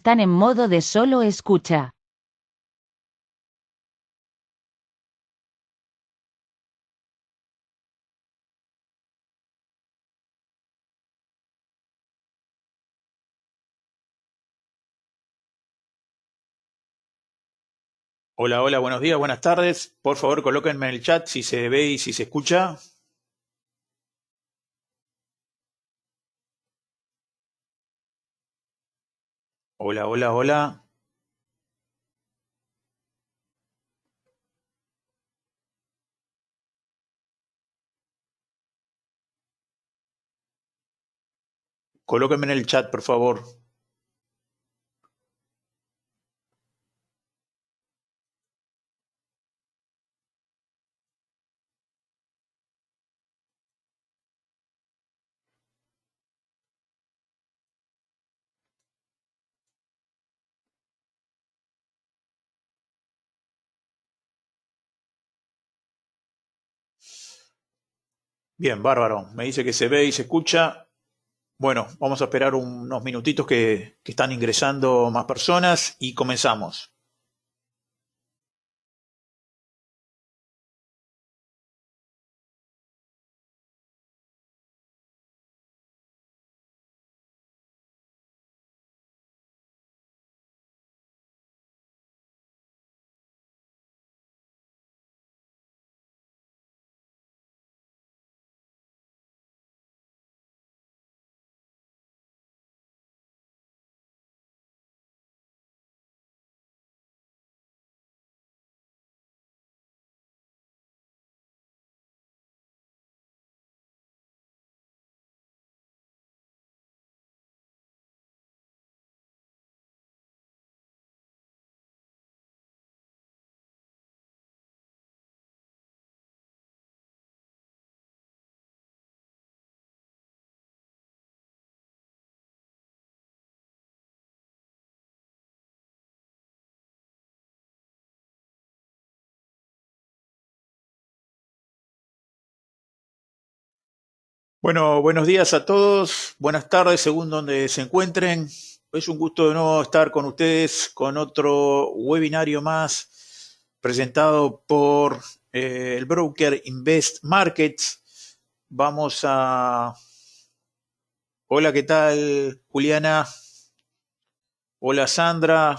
Están en modo de solo escucha. Hola, hola, buenos días, buenas tardes. Por favor, colóquenme en el chat si se ve y si se escucha. Hola, hola, hola. Colóquenme en el chat, por favor. Bien, bárbaro. Me dice que se ve y se escucha. Bueno, vamos a esperar unos minutitos que están ingresando más personas y comenzamos. Bueno, buenos días a todos. Buenas tardes, según donde se encuentren. Es un gusto de nuevo estar con ustedes con otro webinario más presentado por el broker Invest Markets. Vamos a... Hola, ¿qué tal, Juliana? Hola, Sandra.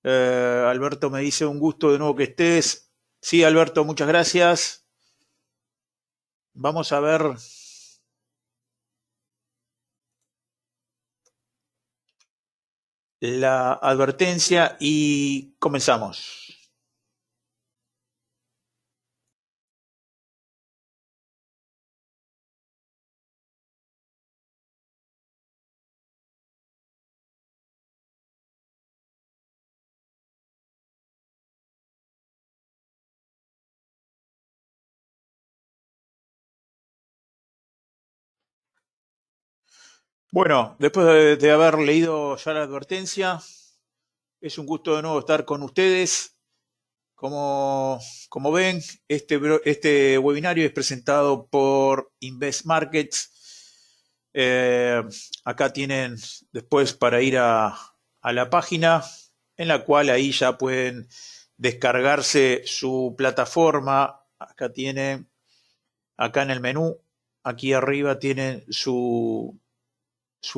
Alberto me dice un gusto de nuevo que estés. Sí, Alberto, muchas gracias. Vamos a ver la advertencia y comenzamos. Bueno, después de haber leído ya la advertencia, es un gusto de nuevo estar con ustedes. Como, como ven, este webinario es presentado por Invest Markets. Acá tienen después para ir a la página en la cual ahí ya pueden descargarse su plataforma. Acá tienen, acá en el menú, aquí arriba tienen su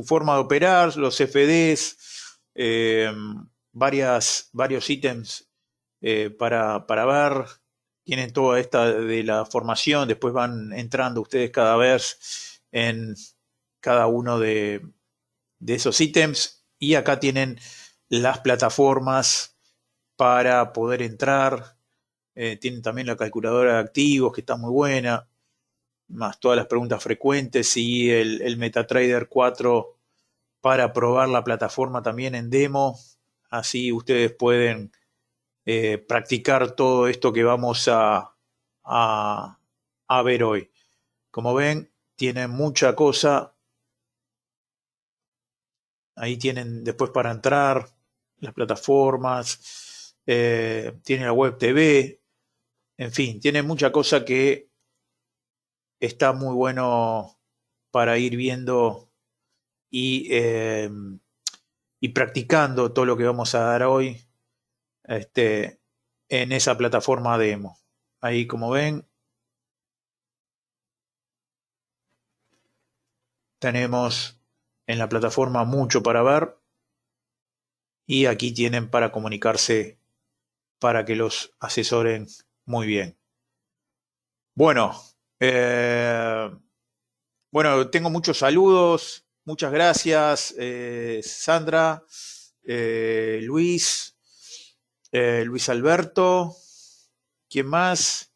forma de operar, los CFDs, varios ítems para ver. Tienen toda esta de la formación, después van entrando ustedes cada vez en cada uno de esos ítems y acá tienen las plataformas para poder entrar. Tienen también la calculadora de activos que está muy buena, más todas las preguntas frecuentes y el MetaTrader 4 para probar la plataforma también en demo. Así ustedes pueden practicar todo esto que vamos a, a ver hoy. Como ven, tienen mucha cosa. Ahí tienen después para entrar las plataformas, tienen la web TV, en fin, tienen mucha cosa que está muy bueno para ir viendo y y practicando todo lo que vamos a dar hoy en esa plataforma demo. Ahí, como ven, tenemos en la plataforma mucho para ver y aquí tienen para comunicarse para que los asesoren muy bien. Bueno, eh, bueno, tengo muchos saludos, muchas gracias, Sandra, Luis, Luis Alberto, ¿quién más?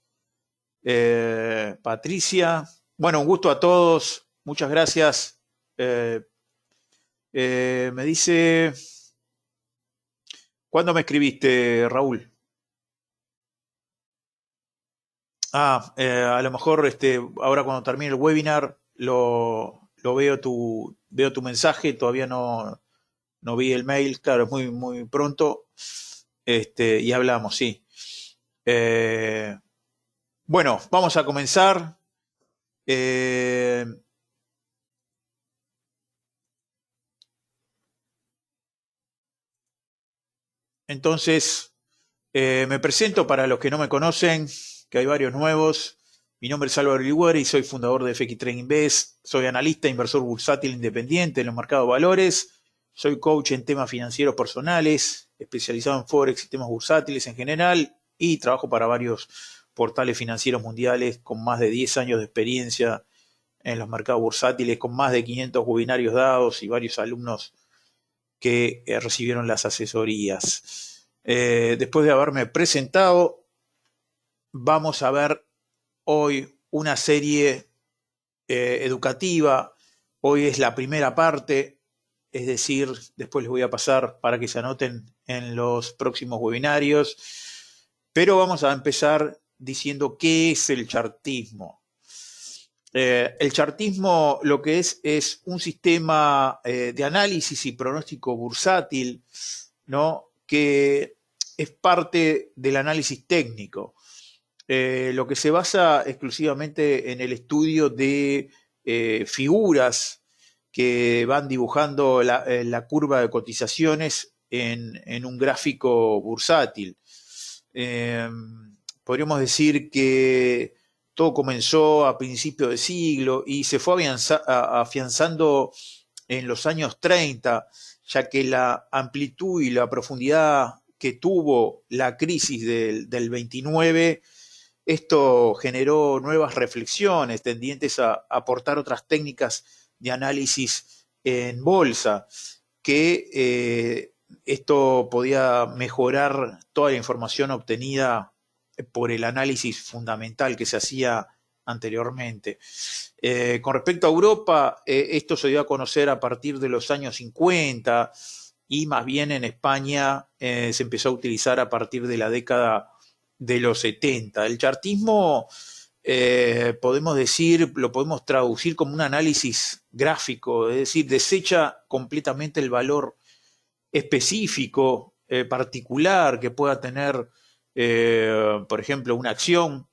Patricia. Bueno, un gusto a todos, muchas gracias. Eh, me dice, ¿cuándo me escribiste, Raúl? A lo mejor ahora cuando termine el webinar lo veo tu mensaje, todavía no vi el mail, claro, es muy pronto, y hablamos, sí. Eh, bueno, vamos a comenzar. Eh, entonces, me presento para los que no me conocen, que hay varios nuevos. Mi nombre es Álvaro Liguori y soy fundador de FX Trading Invest. Soy analista, inversor bursátil independiente en los mercados de valores. Soy coach en temas financieros personales, especializado en Forex y temas bursátiles en general. Y trabajo para varios portales financieros mundiales con más de 10 años de experiencia en los mercados bursátiles, con más de 500 webinarios dados y varios alumnos que recibieron las asesorías. Después de haberme presentado, vamos a ver hoy una serie educativa. Hoy es la primera parte, es decir, después les voy a pasar para que se anoten en los próximos webinarios, pero vamos a empezar diciendo qué es el chartismo. El chartismo lo que es un sistema de análisis y pronóstico bursátil, ¿no? Que es parte del análisis técnico. Lo que se basa exclusivamente en el estudio de figuras que van dibujando la curva de cotizaciones en un gráfico bursátil. Eh, Podríamos decir que todo comenzó a principios de siglo y se fue afianzando en los años 30, ya que la amplitud y la profundidad que tuvo la crisis del 29, esto generó nuevas reflexiones tendientes a aportar otras técnicas de análisis en bolsa, que esto podía mejorar toda la información obtenida por el análisis fundamental que se hacía anteriormente. Con respecto a Europa, esto se dio a conocer a partir de los años 50 y más bien en España se empezó a utilizar a partir de la década de los 70. El chartismo, podemos decir, lo podemos traducir como un análisis gráfico, es decir, desecha completamente el valor específico, particular que pueda tener, por ejemplo, una acción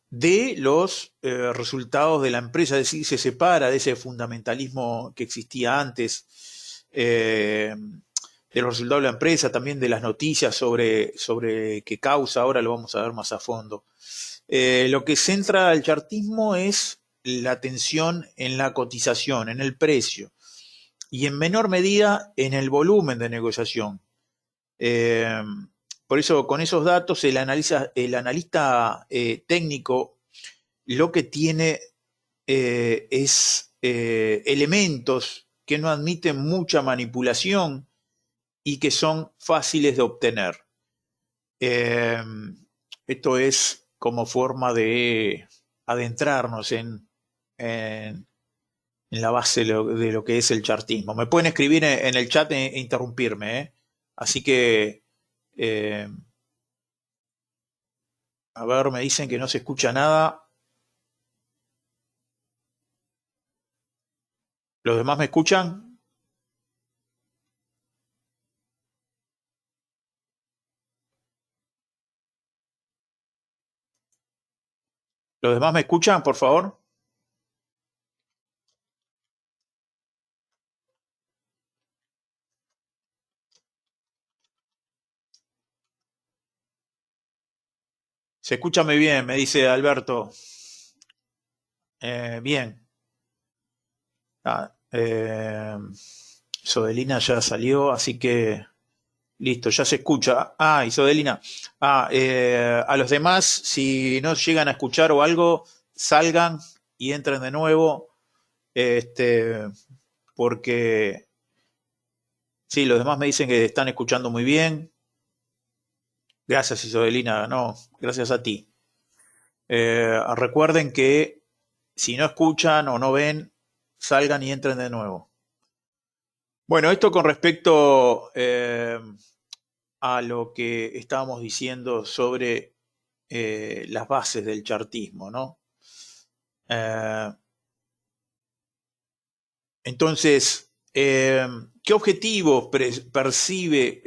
de los resultados de la empresa, es decir, se separa de ese fundamentalismo que existía antes, de los resultados de la empresa, también de las noticias sobre qué causa, ahora lo vamos a ver más a fondo. Lo que centra el chartismo es la atención en la cotización, en el precio, y en menor medida en el volumen de negociación. Eh, por eso, con esos datos, el analista técnico lo que tiene es elementos que no admiten mucha manipulación y que son fáciles de obtener. Eh, Esto es como forma de adentrarnos en la base de lo que es el chartismo. Me pueden escribir en el chat e interrumpirme, ¿eh? Así que, eh, a ver, me dicen que no se escucha nada. ¿Los demás me escuchan? ¿Los demás me escuchan, por favor? Se escucha muy bien, me dice Alberto. Bien. Ah, Sodelina ya salió, así que listo, ya se escucha. Ah, y Sodelina. A los demás, si no llegan a escuchar o algo, salgan y entren de nuevo. Este, porque sí, los demás me dicen que están escuchando muy bien. Gracias, Isodelina. No, gracias a ti. Recuerden que si no escuchan o no ven, salgan y entren de nuevo. Bueno, esto con respecto a lo que estábamos diciendo sobre las bases del chartismo, ¿no? Eh, entonces, ¿qué objetivos persigue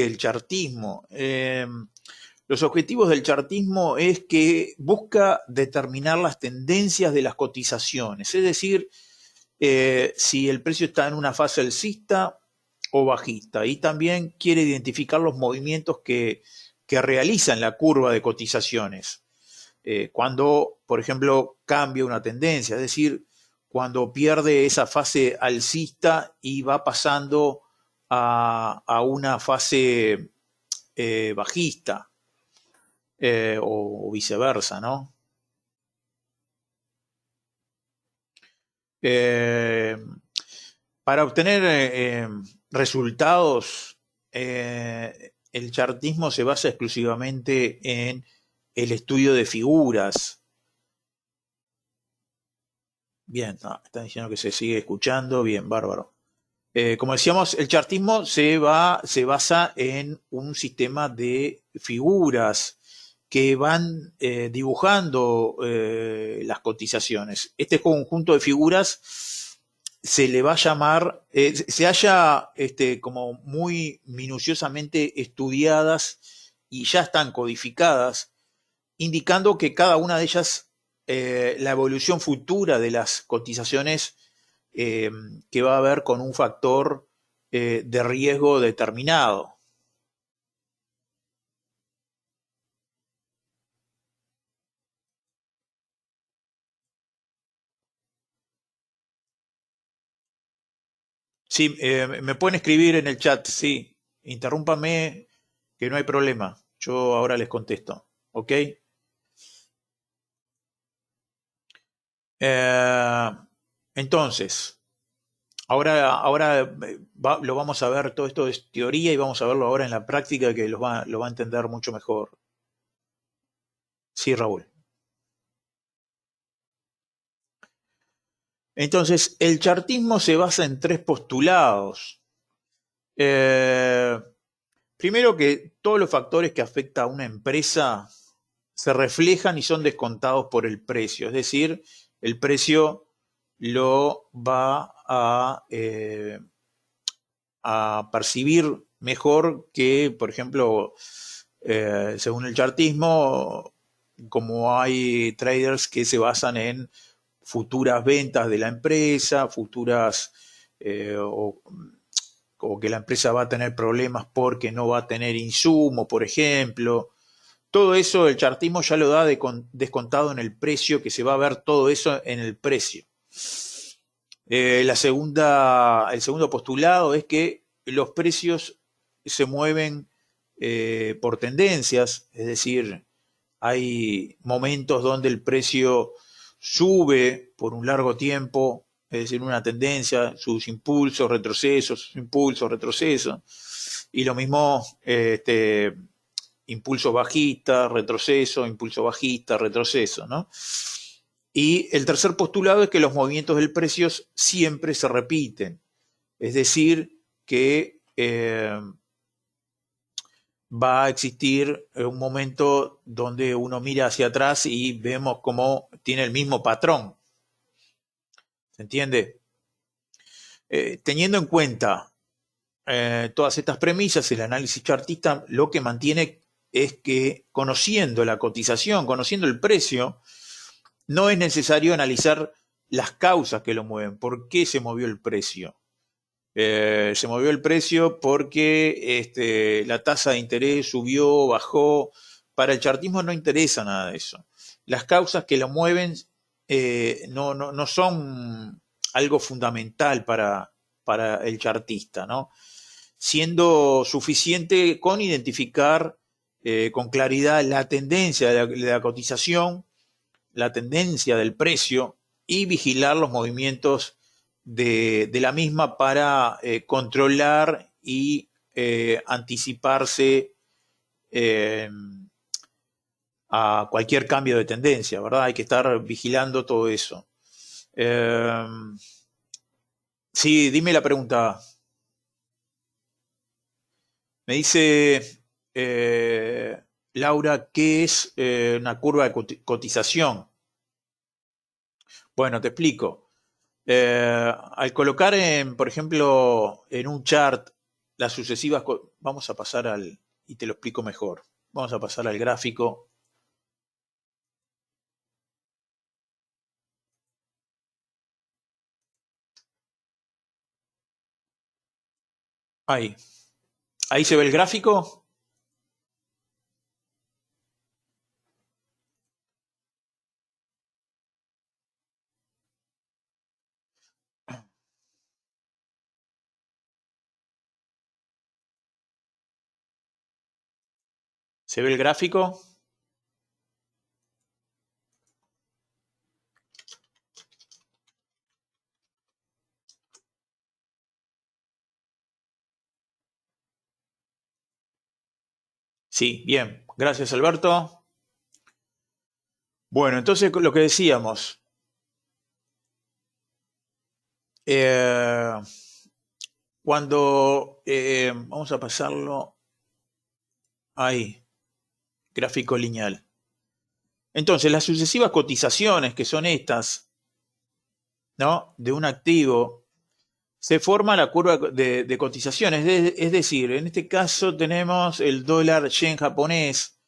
el chartismo? Los objetivos del chartismo es que busca determinar las tendencias de las cotizaciones, es decir, si el precio está en una fase alcista o bajista, y también quiere identificar los movimientos que realiza en la curva de cotizaciones. Cuando, por ejemplo, cambia una tendencia, es decir, cuando pierde esa fase alcista y va pasando a una fase bajista, o viceversa, ¿no? Eh, para obtener resultados, el chartismo se basa exclusivamente en el estudio de figuras. Bien, están diciendo que se sigue escuchando. Bien, bárbaro. Como decíamos, el chartismo se basa en un sistema de figuras que van dibujando las cotizaciones. Este conjunto de figuras se le va a llamar, se halla como muy minuciosamente estudiadas y ya están codificadas, indicando que cada una de ellas, la evolución futura de las cotizaciones eh, que va a haber con un factor de riesgo determinado. Sí, me pueden escribir en el chat, sí, interrúmpame, que no hay problema. Yo ahora les contesto, ¿ok? Eh, entonces, ahora lo vamos a ver, todo esto es teoría y vamos a verlo ahora en la práctica que lo va a entender mucho mejor. Sí, Raúl. Entonces, el chartismo se basa en tres postulados. Eh, Primero, que todos los factores que afectan a una empresa se reflejan y son descontados por el precio. Es decir, el precio lo va a percibir mejor que, por ejemplo, según el chartismo, como hay traders que se basan en futuras ventas de la empresa, futuras o que la empresa va a tener problemas porque no va a tener insumo, por ejemplo. Todo eso el chartismo ya lo da descontado en el precio, que se va a ver todo eso en el precio. El segundo postulado es que los precios se mueven por tendencias, es decir, hay momentos donde el precio sube por un largo tiempo, es decir, una tendencia, sus impulsos, retrocesos, y lo mismo impulso bajista, retroceso, impulso bajista, retroceso, ¿no? Y el tercer postulado es que los movimientos del precio siempre se repiten, es decir, que va a existir un momento donde uno mira hacia atrás y vemos cómo tiene el mismo patrón. ¿Se entiende? Teniendo en cuenta todas estas premisas, el análisis chartista lo que mantiene es que conociendo la cotización, conociendo el precio, no es necesario analizar las causas que lo mueven, por qué se movió el precio. Se movió el precio porque la tasa de interés subió, bajó. Para el chartismo no interesa nada de eso. Las causas que lo mueven no son algo fundamental para el chartista, ¿no? Siendo suficiente con identificar con claridad la tendencia de la cotización, la tendencia del precio y vigilar los movimientos de la misma para controlar y anticiparse eh, a cualquier cambio de tendencia, ¿verdad? Hay que estar vigilando todo eso. Eh, sí, dime la pregunta. Me dice Laura, ¿qué es una curva de cotización? Bueno, te explico. Al colocar, por ejemplo, en un chart las sucesivas, vamos a pasar y te lo explico mejor. Vamos a pasar al gráfico. Ahí. Ahí se ve el gráfico. ¿Se ve el gráfico? Sí, bien. Gracias, Alberto. Bueno, entonces lo que decíamos. Eh, Cuando vamos a pasarlo ahí, gráfico lineal. Entonces, las sucesivas cotizaciones, que son estas, ¿no? De un activo, se forma la curva de cotizaciones. Es decir, en este caso tenemos el dólar yen japonés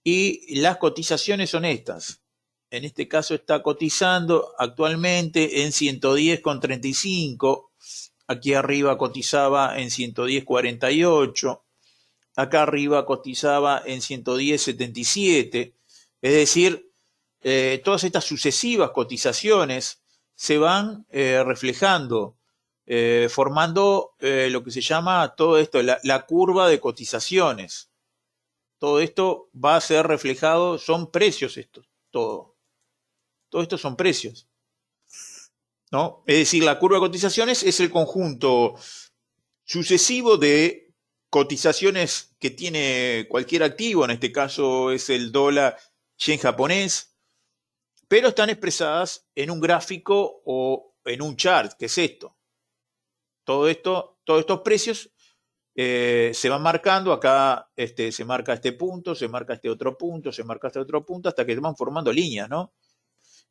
y las cotizaciones son estas. En este caso está cotizando actualmente en 110,35. Aquí arriba cotizaba en 110,48. Acá arriba cotizaba en 110,77. Es decir, todas estas sucesivas cotizaciones se van reflejando, formando lo que se llama todo esto, la curva de cotizaciones. Todo esto va a ser reflejado, son precios estos, todo. Todo esto son precios, ¿no? Es decir, la curva de cotizaciones es el conjunto sucesivo de cotizaciones que tiene cualquier activo, en este caso es el dólar yen japonés, pero están expresadas en un gráfico o en un chart, que es esto. Todo esto, todos estos precios se van marcando, acá se marca este punto, se marca este otro punto, se marca este otro punto, hasta que se van formando líneas, ¿no?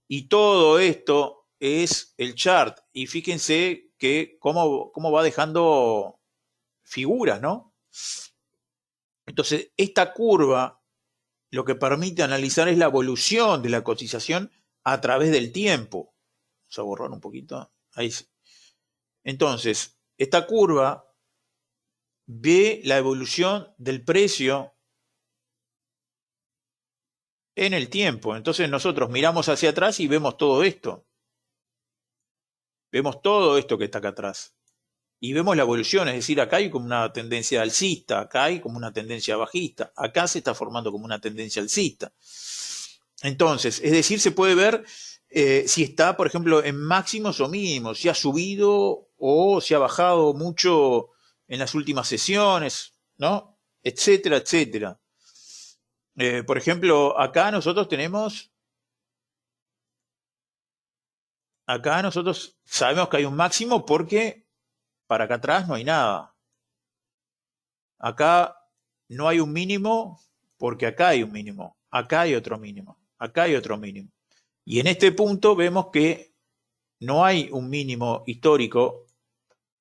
Y todo esto es el chart. Y fíjense que cómo va dejando figuras, ¿no? Entonces, esta curva lo que permite analizar es la evolución de la cotización a través del tiempo. Vamos a borrar un poquito. Ahí sí. Entonces, esta curva ve la evolución del precio en el tiempo. Entonces nosotros miramos hacia atrás y vemos todo esto. Vemos todo esto que está acá atrás. Y vemos la evolución, es decir, acá hay como una tendencia alcista, acá hay como una tendencia bajista, acá se está formando como una tendencia alcista. Entonces, es decir, se puede ver si está, por ejemplo, en máximos o mínimos, si ha subido o si ha bajado mucho en las últimas sesiones, ¿no? Etcétera, etcétera. Por ejemplo, acá nosotros sabemos que hay un máximo porque para acá atrás no hay nada. Acá no hay un mínimo porque acá hay un mínimo, acá hay otro mínimo, acá hay otro mínimo. Y en este punto vemos que no hay un mínimo histórico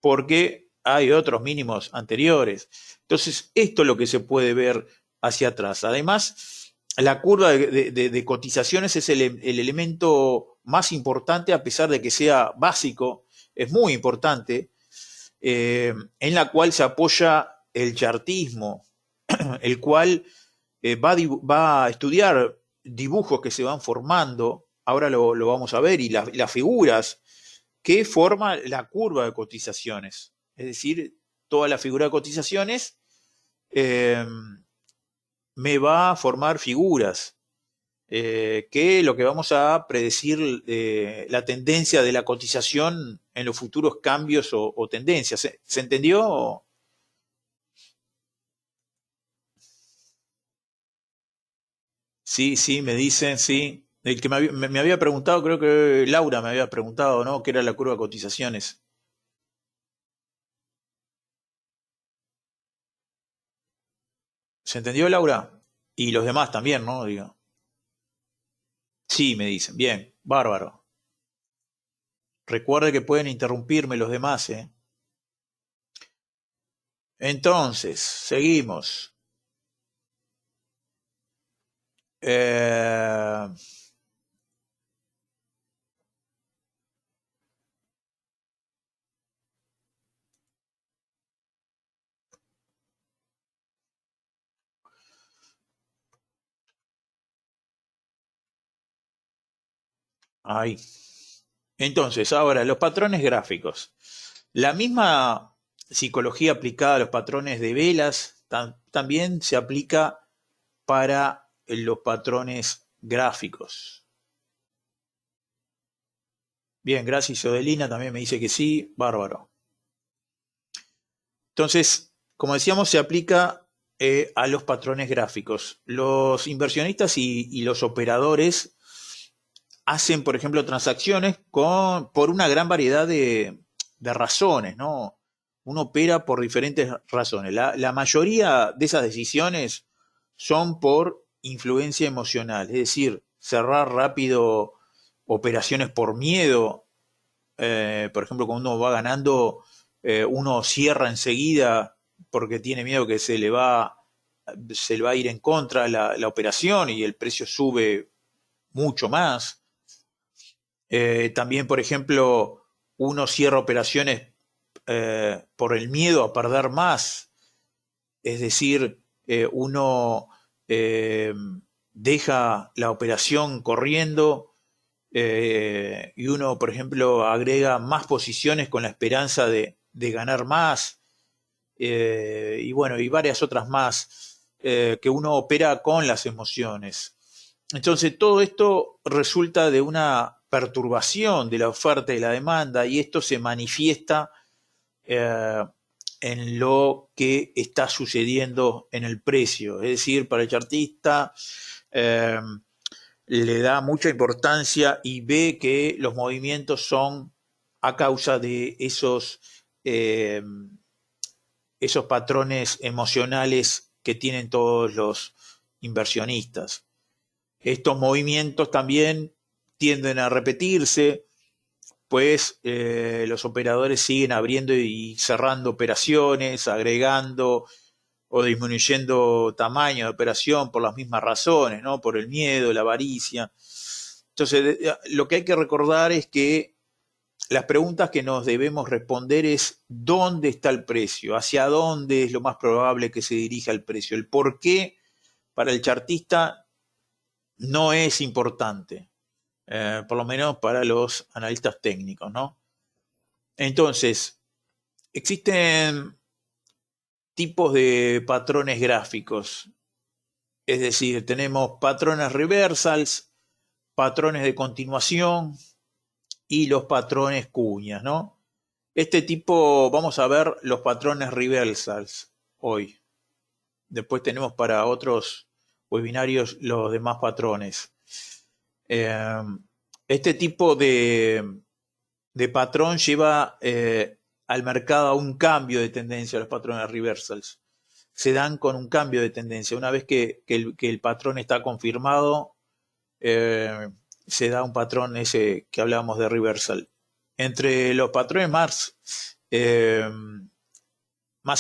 porque hay otros mínimos anteriores. Entonces, esto es lo que se puede ver hacia atrás. Además, la curva de cotizaciones es el elemento más importante, a pesar de que sea básico, es muy importante, en la cual se apoya el chartismo, el cual va a estudiar dibujos que se van formando, ahora lo vamos a ver, y las figuras que forma la curva de cotizaciones. Es decir, toda la figura de cotizaciones eh, me va a formar figuras, que lo que vamos a predecir la tendencia de la cotización en los futuros cambios o tendencias. ¿Se entendió? Sí, sí, me dicen, sí. El que me había preguntado, creo que Laura me había preguntado, ¿no? ¿Qué era la curva de cotizaciones? ¿Se entendió, Laura? Y los demás también, ¿no? Digo. Sí, me dicen. Bien, bárbaro. Recuerde que pueden interrumpirme los demás, ¿eh? Entonces, seguimos. Eh, ahí. Entonces, ahora, los patrones gráficos. La misma psicología aplicada a los patrones de velas también se aplica para los patrones gráficos. Bien, gracias, Odelina también me dice que sí, bárbaro. Entonces, como decíamos, se aplica a los patrones gráficos. Los inversionistas y los operadores hacen, por ejemplo, transacciones por una gran variedad de razones, ¿no? Uno opera por diferentes razones. La mayoría de esas decisiones son por influencia emocional, es decir, cerrar rápido operaciones por miedo. Por ejemplo, cuando uno va ganando, uno cierra enseguida porque tiene miedo que se le va a ir en contra la operación y el precio sube mucho más. También, por ejemplo, uno cierra operaciones por el miedo a perder más, es decir, uno eh, deja la operación corriendo y uno, por ejemplo, agrega más posiciones con la esperanza de ganar más, y bueno, y varias otras más, que uno opera con las emociones. Entonces, todo esto resulta de una perturbación de la oferta y la demanda, y esto se manifiesta eh, en lo que está sucediendo en el precio. Es decir, para el chartista eh, le da mucha importancia y ve que los movimientos son a causa de esos patrones emocionales que tienen todos los inversionistas. Estos movimientos también tienden a repetirse, pues los operadores siguen abriendo y cerrando operaciones, agregando o disminuyendo tamaño de operación por las mismas razones, ¿no? Por el miedo, la avaricia. Entonces, lo que hay que recordar es que las preguntas que nos debemos responder es ¿dónde está el precio? ¿Hacia dónde es lo más probable que se dirija el precio? El por qué para el chartista no es importante, por lo menos para los analistas técnicos, ¿no? Entonces, existen tipos de patrones gráficos, es decir, tenemos patrones reversals, patrones de continuación y los patrones cuñas, ¿no? Este tipo, vamos a ver los patrones reversals hoy. Después tenemos para otros webinarios los demás patrones. Eh, este tipo de patrón lleva al mercado a un cambio de tendencia, los patrones reversals. Se dan con un cambio de tendencia. Una vez que el patrón está confirmado, eh, se da un patrón ese que hablábamos de reversal. Entre los patrones más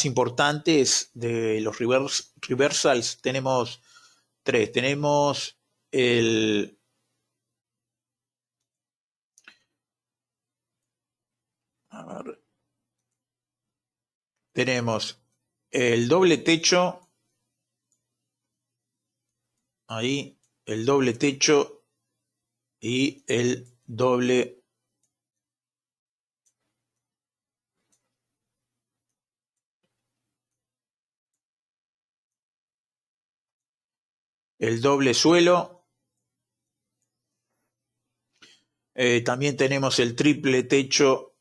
importantes de los reversals tenemos tres. Tenemos el, a ver, tenemos el doble techo, ahí, el doble techo y el doble suelo. También tenemos el triple techo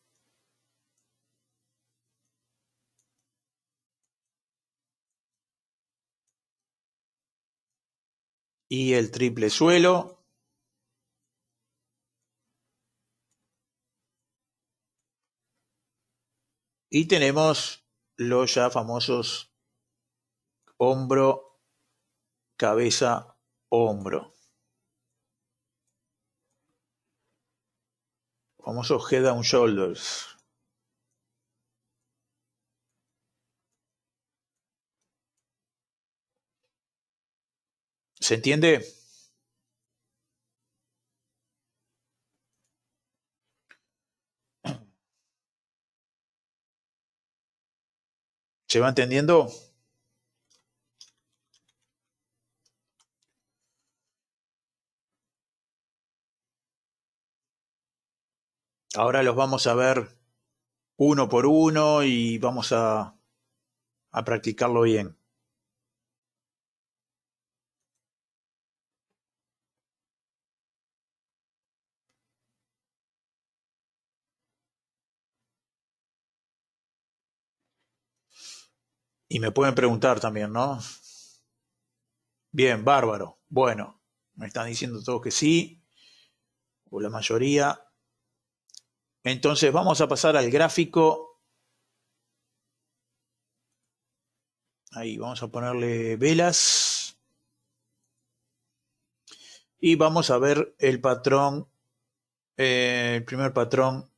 y el triple suelo. Y tenemos los ya famosos hombro, cabeza, hombro. Famosos head and shoulders. ¿Se entiende? ¿Se va entendiendo? Ahora los vamos a ver uno por uno y vamos a practicarlo bien. Y me pueden preguntar también, ¿no? Bien, bárbaro. Bueno, me están diciendo todos que sí, o la mayoría. Entonces vamos a pasar al gráfico. Ahí vamos a ponerle velas. Y vamos a ver el patrón, el primer patrón,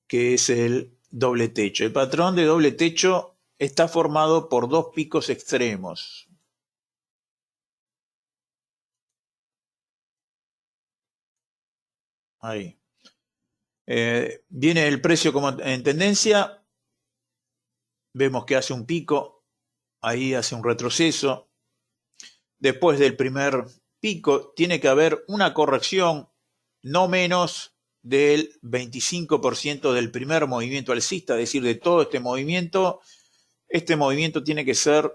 que es el doble techo. El patrón de doble techo está formado por dos picos extremos. Ahí. Viene el precio como en tendencia. Vemos que hace un pico. Ahí hace un retroceso. Después del primer pico tiene que haber una corrección no menos del 25% del primer movimiento alcista, es decir, de todo este movimiento tiene que ser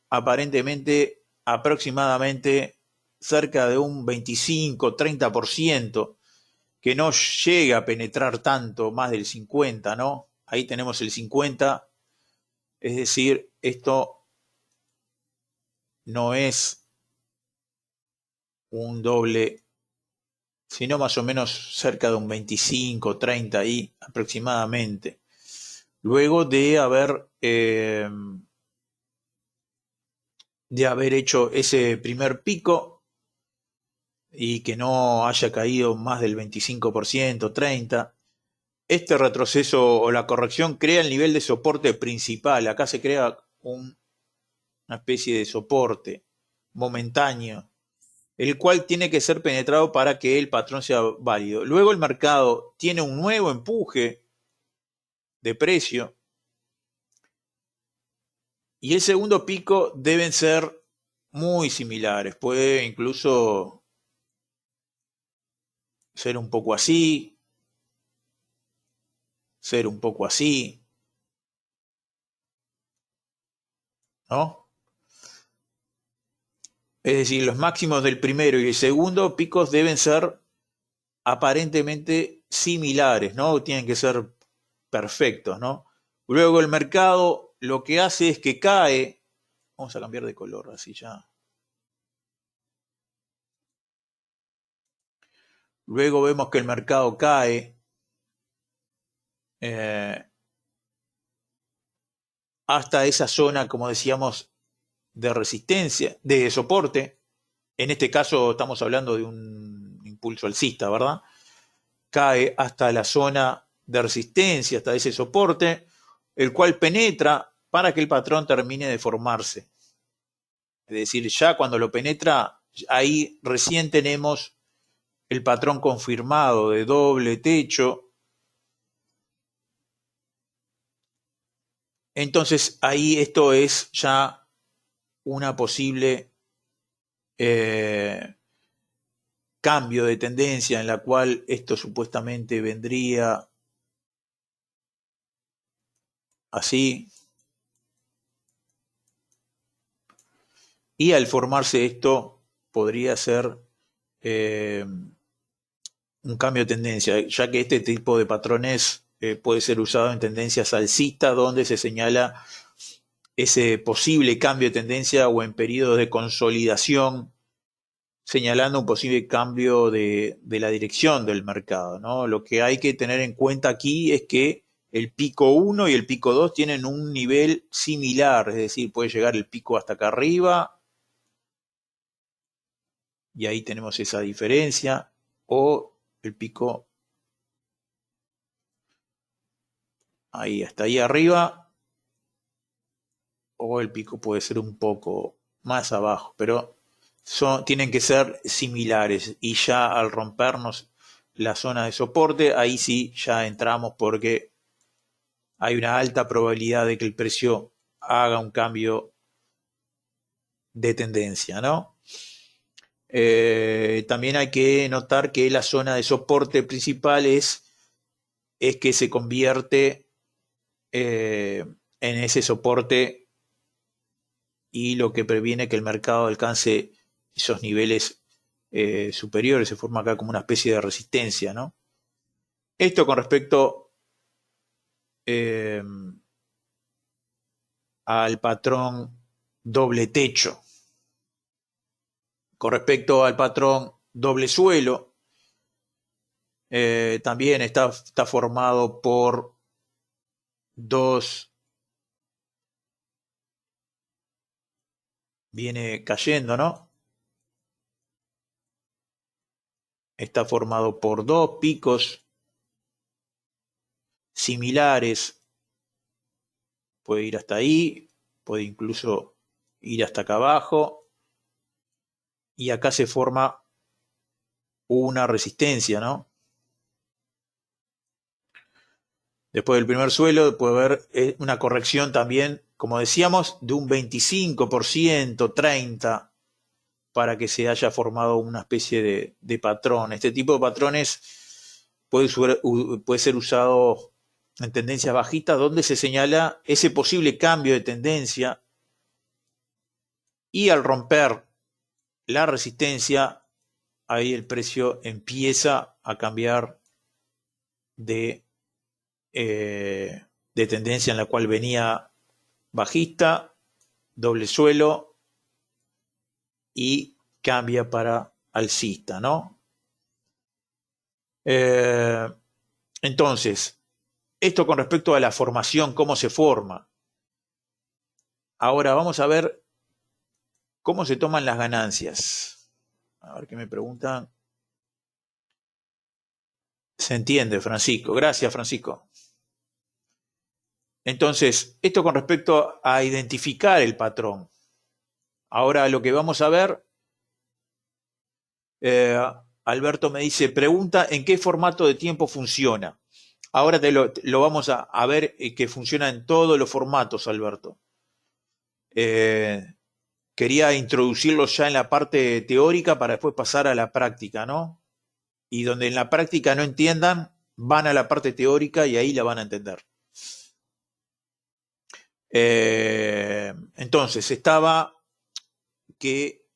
aparentemente aproximadamente cerca de un 25-30%, que no llega a penetrar tanto, más del 50%, ¿no? Ahí tenemos el 50%, es decir, esto no es un doble, sino más o menos cerca de un 25-30% ahí aproximadamente. Luego de haber hecho ese primer pico y que no haya caído más del 25%, 30%, este retroceso o la corrección crea el nivel de soporte principal. Acá se crea una especie de soporte momentáneo, el cual tiene que ser penetrado para que el patrón sea válido. Luego el mercado tiene un nuevo empuje de precio y el segundo pico deben ser muy similares. Puede incluso ser un poco así, ser un poco así, ¿no? Es decir, los máximos del primero y el segundo picos deben ser aparentemente similares, ¿no? Tienen que ser perfectos, ¿no? Luego el mercado lo que hace es que cae. Vamos a cambiar de color, así ya. Luego vemos que el mercado cae hasta esa zona, como decíamos, de resistencia, de soporte. En este caso estamos hablando de un impulso alcista, ¿verdad? Cae hasta la zona de resistencia, hasta ese soporte, el cual penetra para que el patrón termine de formarse. Es decir, ya cuando lo penetra, ahí recién tenemos el patrón confirmado de doble techo. Entonces ahí esto es ya una posible cambio de tendencia en la cual esto supuestamente vendría así. Y al formarse esto podría ser eh, un cambio de tendencia, ya que este tipo de patrones puede ser usado en tendencias alcistas, donde se señala ese posible cambio de tendencia o en periodos de consolidación, señalando un posible cambio de la dirección del mercado, ¿no? Lo que hay que tener en cuenta aquí es que el pico 1 y el pico 2 tienen un nivel similar, es decir, puede llegar el pico hasta acá arriba, y ahí tenemos esa diferencia, o el pico ahí hasta ahí arriba, o el pico puede ser un poco más abajo, pero tienen que ser similares, y ya al rompernos la zona de soporte, ahí sí ya entramos porque hay una alta probabilidad de que el precio haga un cambio de tendencia, ¿no? También hay que notar que la zona de soporte principal es que se convierte en ese soporte, y lo que previene que el mercado alcance esos niveles superiores, se forma acá como una especie de resistencia, ¿no? Esto con respecto eh, al patrón doble techo. Con respecto al patrón doble suelo, también está formado por dos, viene cayendo, ¿no? Está formado por dos picos similares, puede ir hasta ahí, puede incluso ir hasta acá abajo, y acá se forma una resistencia, ¿no? Después del primer suelo puede haber una corrección también, como decíamos, de un 25%, 30%, para que se haya formado una especie de patrón. Este tipo de patrones puede ser usado en tendencias bajistas, donde se señala ese posible cambio de tendencia, y al romper la resistencia, ahí el precio empieza a cambiar de, de tendencia en la cual venía bajista, doble suelo, y cambia para alcista, ¿no? Eh, entonces, esto con respecto a la formación, cómo se forma. Ahora vamos a ver cómo se toman las ganancias. A ver qué me preguntan. Se entiende, Francisco. Gracias, Francisco. Entonces, esto con respecto a identificar el patrón. Ahora lo que vamos a ver, eh, Alberto me dice, pregunta en qué formato de tiempo funciona. Ahora lo vamos a ver, que funciona en todos los formatos, Alberto. Quería introducirlo ya en la parte teórica para después pasar a la práctica, ¿no? Y donde en la práctica no entiendan, van a la parte teórica y ahí la van a entender. Entonces, estaba que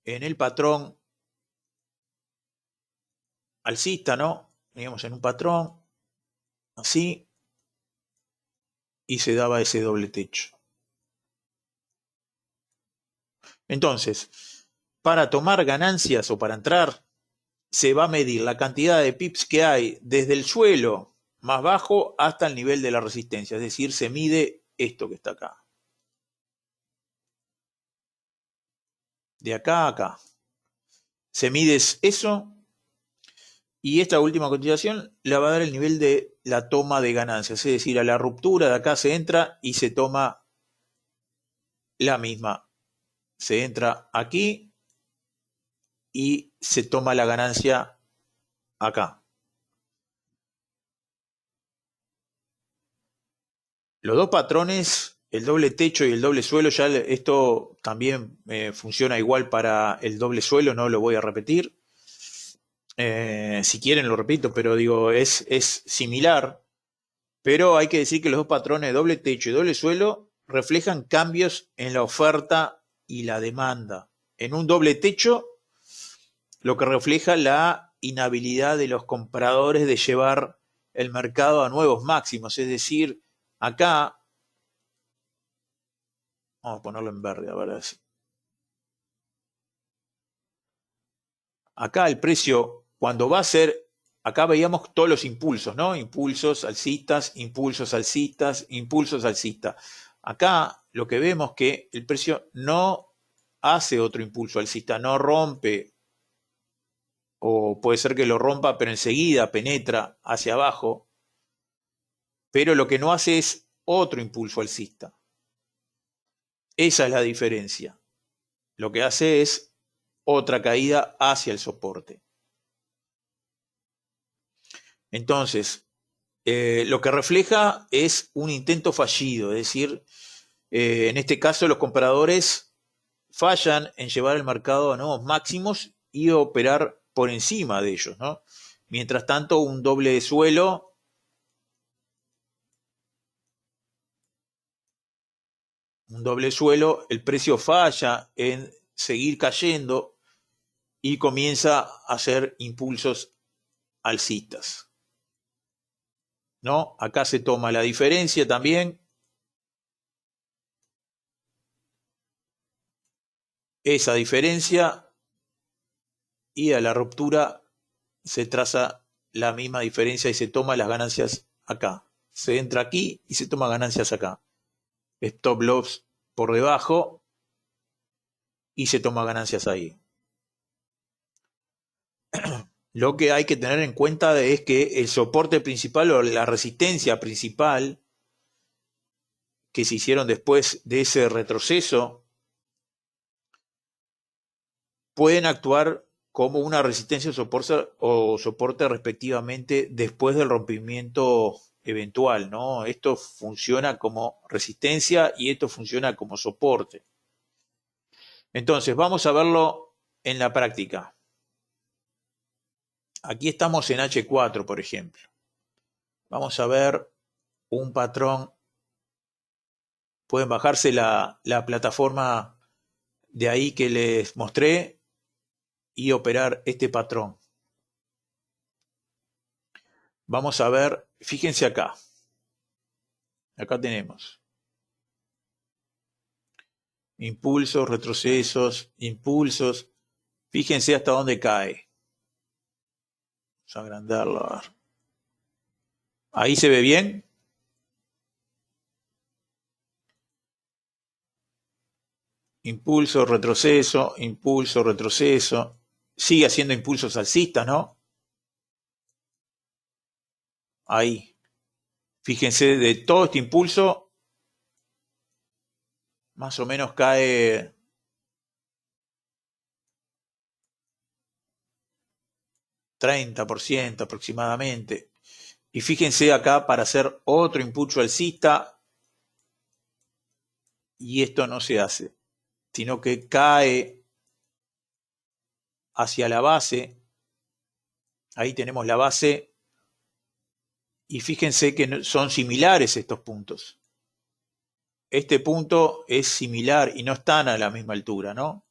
en el patrón alcista, ¿no? Veníamos en un patrón así, y se daba ese doble techo. Entonces, para tomar ganancias o para entrar, se va a medir la cantidad de pips que hay desde el suelo más bajo hasta el nivel de la resistencia, es decir, se mide esto que está acá. De acá a acá. Se mide eso, y esta última cotización le va a dar el nivel de la toma de ganancias, es decir, a la ruptura de acá se entra y se toma la misma. Se entra aquí y se toma la ganancia acá. Los dos patrones, el doble techo y el doble suelo, ya esto también funciona igual para el doble suelo, no lo voy a repetir. Si quieren lo repito, pero digo, es similar. Pero hay que decir que los dos patrones de doble techo y doble suelo reflejan cambios en la oferta y la demanda. En un doble techo, lo que refleja la inhabilidad de los compradores de llevar el mercado a nuevos máximos. Es decir, acá, vamos a ponerlo en verde, a ver si. Acá el precio, cuando va a ser, acá veíamos todos los impulsos, ¿no? Impulsos alcistas, impulsos alcistas, impulsos alcistas. Acá lo que vemos que el precio no hace otro impulso alcista, no rompe, o puede ser que lo rompa, pero enseguida penetra hacia abajo, pero lo que no hace es otro impulso alcista. Esa es la diferencia. Lo que hace es otra caída hacia el soporte. Entonces, lo que refleja es un intento fallido, es decir, en este caso los compradores fallan en llevar el mercado a nuevos máximos y operar por encima de ellos, ¿no? Mientras tanto, un doble suelo el precio falla en seguir cayendo y comienza a hacer impulsos alcistas, ¿no? Acá se toma la diferencia también, esa diferencia, y a la ruptura se traza la misma diferencia y se toma las ganancias acá. Se entra aquí y se toma ganancias acá. Stop loss por debajo y se toma ganancias ahí. Lo que hay que tener en cuenta es que el soporte principal o la resistencia principal que se hicieron después de ese retroceso pueden actuar como una resistencia o soporte respectivamente después del rompimiento eventual, ¿no? Esto funciona como resistencia y esto funciona como soporte. Entonces, vamos a verlo en la práctica. Aquí estamos en H4, por ejemplo. Vamos a ver un patrón. Pueden bajarse la plataforma de ahí que les mostré y operar este patrón. Vamos a ver, fíjense acá. Acá tenemos impulsos, retrocesos, impulsos. Fíjense hasta dónde cae. Vamos a agrandarlo. A ver. Ahí se ve bien. Impulso, retroceso, impulso, retroceso. Sigue haciendo impulsos alcistas, ¿no? Ahí. Fíjense, de todo este impulso, más o menos cae 30% aproximadamente. Y fíjense acá para hacer otro impulso alcista, y esto no se hace, sino que cae hacia la base. Ahí tenemos la base y fíjense que son similares estos puntos. Este punto es similar y no están a la misma altura, ¿no?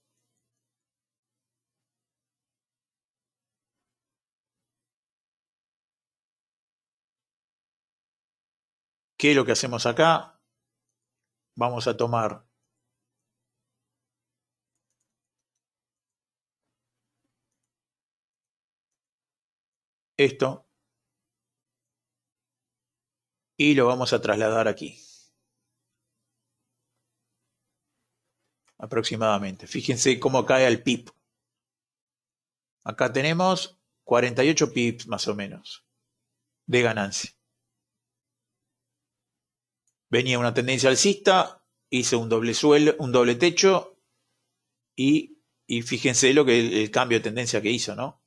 ¿Qué es lo que hacemos acá? Vamos a tomar esto y lo vamos a trasladar aquí. Aproximadamente. Fíjense cómo cae el PIB. Acá tenemos 48 pips más o menos de ganancia. Venía una tendencia alcista, hice un doble suelo, un doble techo y fíjense lo que el cambio de tendencia que hizo, ¿no?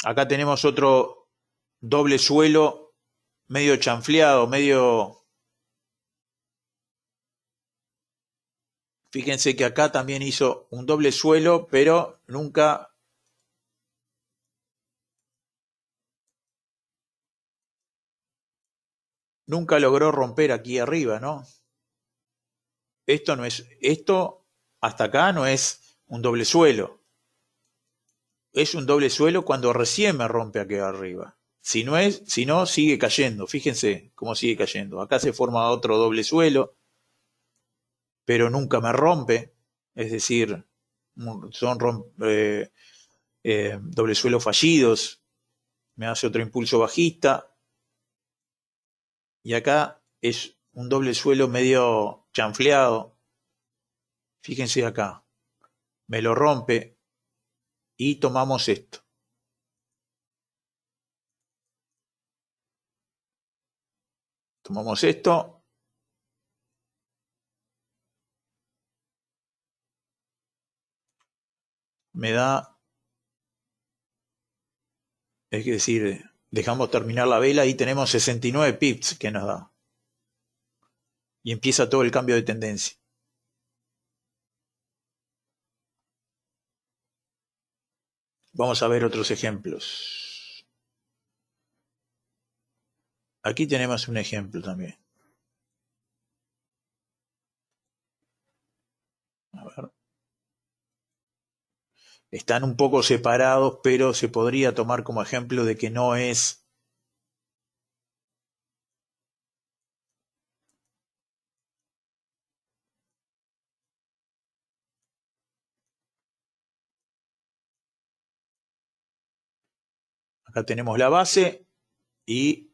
Acá tenemos otro doble suelo medio chanfleado, medio... Fíjense que acá también hizo un doble suelo, pero nunca logró romper aquí arriba, ¿no? Esto no es, esto hasta acá no es un doble suelo. Es un doble suelo cuando recién me rompe aquí arriba. Si no es, si no, sigue cayendo. Fíjense cómo sigue cayendo. Acá se forma otro doble suelo, pero nunca me rompe. Es decir, son doble suelos fallidos. Me hace otro impulso bajista. Y acá es un doble suelo medio chanfleado. Fíjense acá. Me lo rompe y tomamos esto. Tomamos esto. Me da, es decir, dejamos terminar la vela y tenemos 69 pips que nos da. Y empieza todo el cambio de tendencia. Vamos a ver otros ejemplos. Aquí tenemos un ejemplo también. A ver. Están un poco separados, pero se podría tomar como ejemplo de que no es... Acá tenemos la base y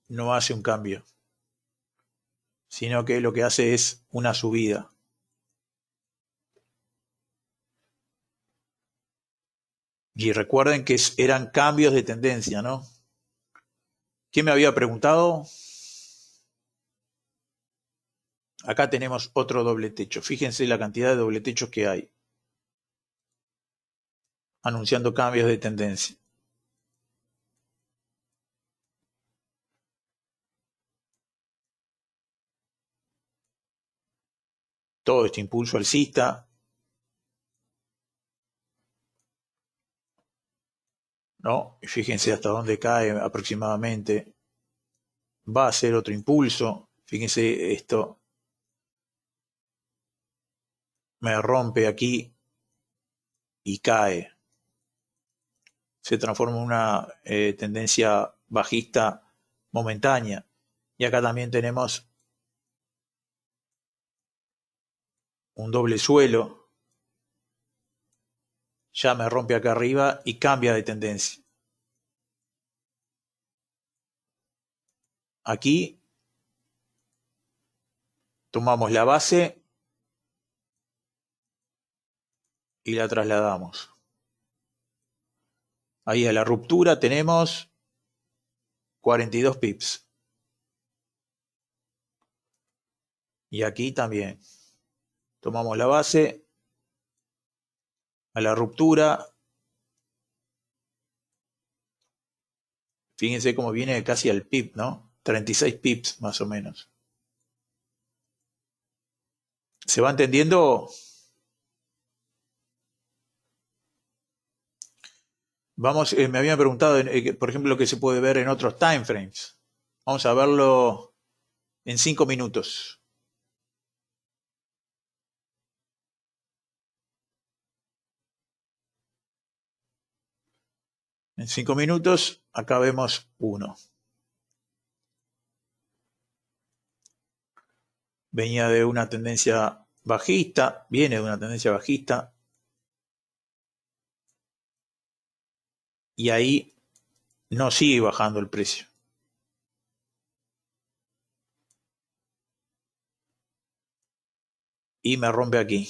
no hace un cambio, sino que lo que hace es una subida. Y recuerden que eran cambios de tendencia, ¿no? ¿Quién me había preguntado? Acá tenemos otro doble techo. Fíjense la cantidad de doble techos que hay, anunciando cambios de tendencia. Todo este impulso alcista, ¿no? Y fíjense hasta dónde cae aproximadamente. Va a ser otro impulso. Fíjense esto. Me rompe aquí y cae. Se transforma en una tendencia bajista momentánea. Y acá también tenemos un doble suelo. Ya me rompe acá arriba y cambia de tendencia. Aquí tomamos la base y la trasladamos. Ahí a la ruptura tenemos 42 pips. Y aquí también. Tomamos la base a la ruptura. Fíjense cómo viene casi al pip, ¿no? 36 pips más o menos. ¿Se va entendiendo? Vamos, me habían preguntado, por ejemplo, lo que se puede ver en otros time frames. Vamos a verlo en 5 minutos. En 5 minutos, acá vemos uno. Venía de una tendencia bajista, viene de una tendencia bajista. Y ahí no sigue bajando el precio. Y me rompe aquí.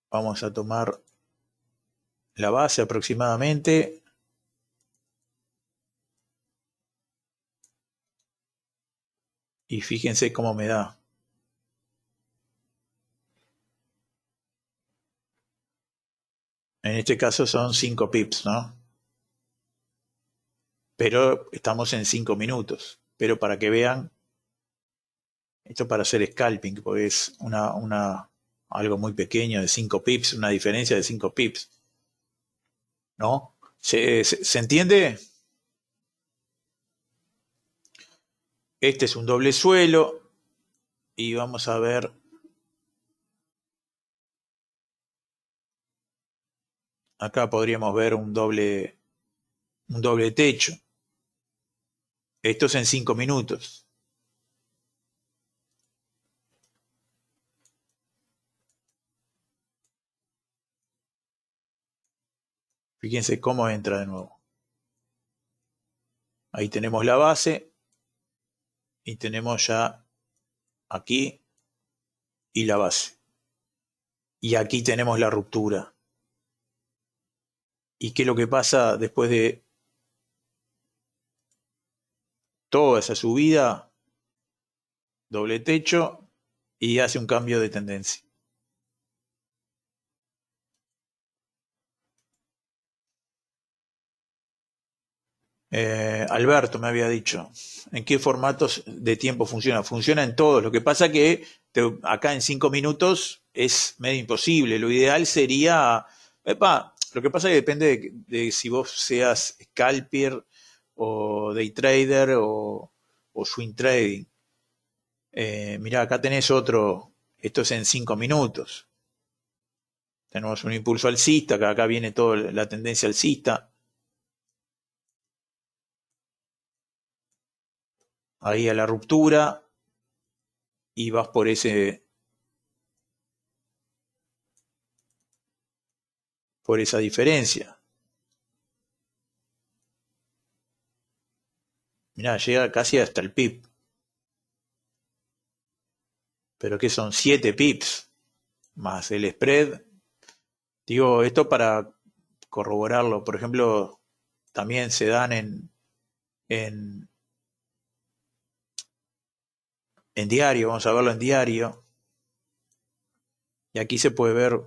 Vamos a tomar la base aproximadamente. Y fíjense cómo me da. En este caso son 5 pips, ¿no? Pero estamos en 5 minutos. Pero para que vean, esto para hacer scalping, porque es algo muy pequeño de 5 pips, una diferencia de 5 pips, ¿no? ¿Se entiende? Este es un doble suelo y vamos a ver, acá podríamos ver un doble techo. Esto es en 5 minutos. Fíjense cómo entra de nuevo. Ahí tenemos la base y tenemos ya aquí y la base. Y aquí tenemos la ruptura. ¿Y qué es lo que pasa después de toda esa subida? Doble techo y hace un cambio de tendencia. Alberto me había dicho, ¿en qué formatos de tiempo funciona? Funciona en todos. Lo que pasa que acá en 5 minutos es medio imposible. Lo ideal sería, lo que pasa es que depende de si vos seas scalper o day trader o swing trading. Mirá, acá tenés otro, esto es en 5 minutos. Tenemos un impulso alcista, que acá viene toda la tendencia alcista. Ahí a la ruptura y vas por esa diferencia. Mirá, llega casi hasta el pip. Pero que son 7 pips más el spread. Digo, esto para corroborarlo. Por ejemplo, también se dan en, en diario. Vamos a verlo en diario. Y aquí se puede ver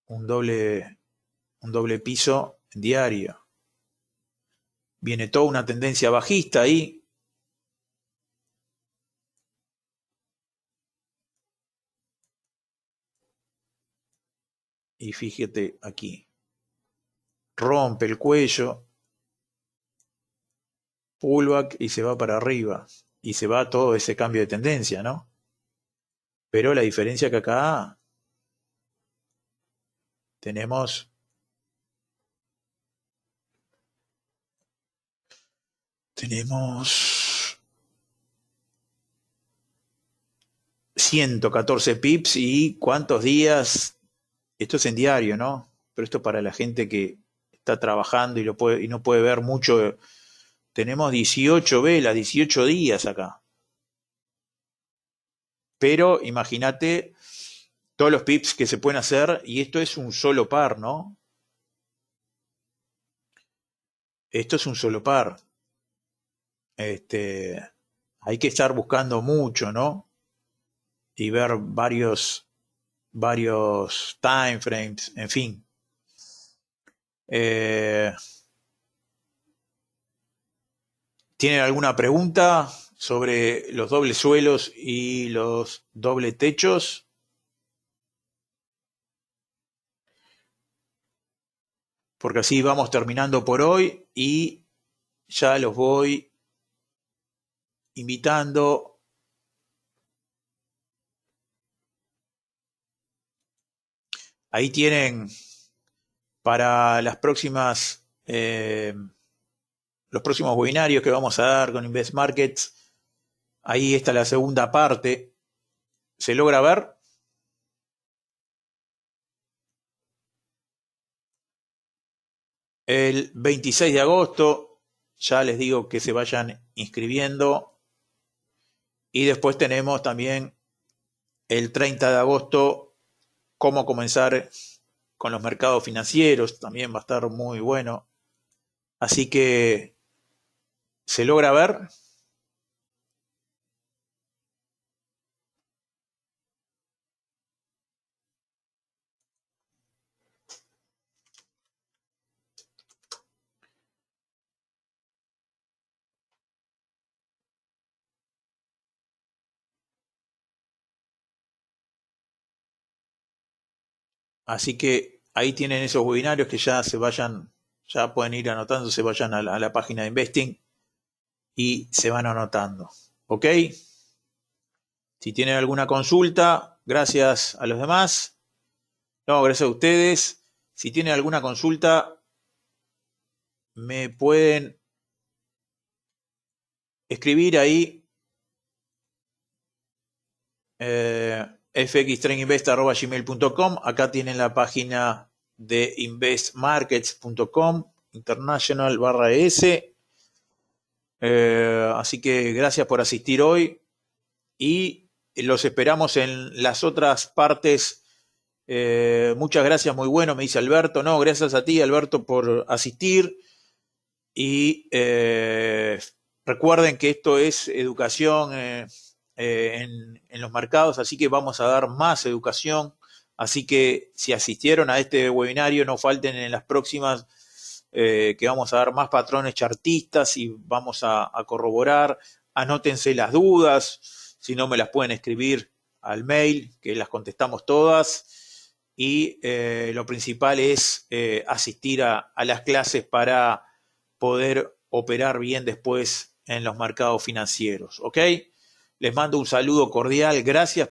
un doble piso en diario. Viene toda una tendencia bajista ahí. Y fíjate aquí. Rompe el cuello. Pullback y se va para arriba. Y se va todo ese cambio de tendencia, ¿no? Pero la diferencia que acá tenemos 114 pips y cuántos días. Esto es en diario, ¿no? Pero esto para la gente que está trabajando y no puede ver mucho. Tenemos 18 velas, 18 días acá. Pero imagínate todos los pips que se pueden hacer y esto es un solo par, ¿no? Esto es un solo par. Hay que estar buscando mucho, ¿no? Y ver varios time frames, en fin. ¿Tienen alguna pregunta sobre los dobles suelos y los doble techos? Porque así vamos terminando por hoy y ya los voy invitando. Ahí tienen para los próximos webinarios que vamos a dar con Invest Markets. Ahí está la segunda parte. ¿Se logra ver? El 26 de agosto, ya les digo que se vayan inscribiendo. Y después tenemos también el 30 de agosto, cómo comenzar con los mercados financieros. También va a estar muy bueno. Así que, ¿se logra ver? Así que ahí tienen esos webinarios que ya ya pueden ir anotando, se vayan a la página de Investing y se van anotando. ¿Ok? Si tienen alguna consulta, gracias a los demás. No, gracias a ustedes. Si tienen alguna consulta, me pueden escribir ahí fxtradinginvest@gmail.com. Acá tienen la página de investmarkets.com international/s. Así que gracias por asistir hoy y los esperamos en las otras partes. Muchas gracias, muy bueno, me dice Alberto. No, gracias a ti, Alberto, por asistir. Y recuerden que esto es educación en los mercados, así que vamos a dar más educación. Así que si asistieron a este webinario, no falten en las próximas, que vamos a dar más patrones chartistas y vamos a corroborar. Anótense las dudas, si no me las pueden escribir al mail, que las contestamos todas. Y lo principal es asistir a las clases para poder operar bien después en los mercados financieros. ¿Ok? Les mando un saludo cordial. Gracias.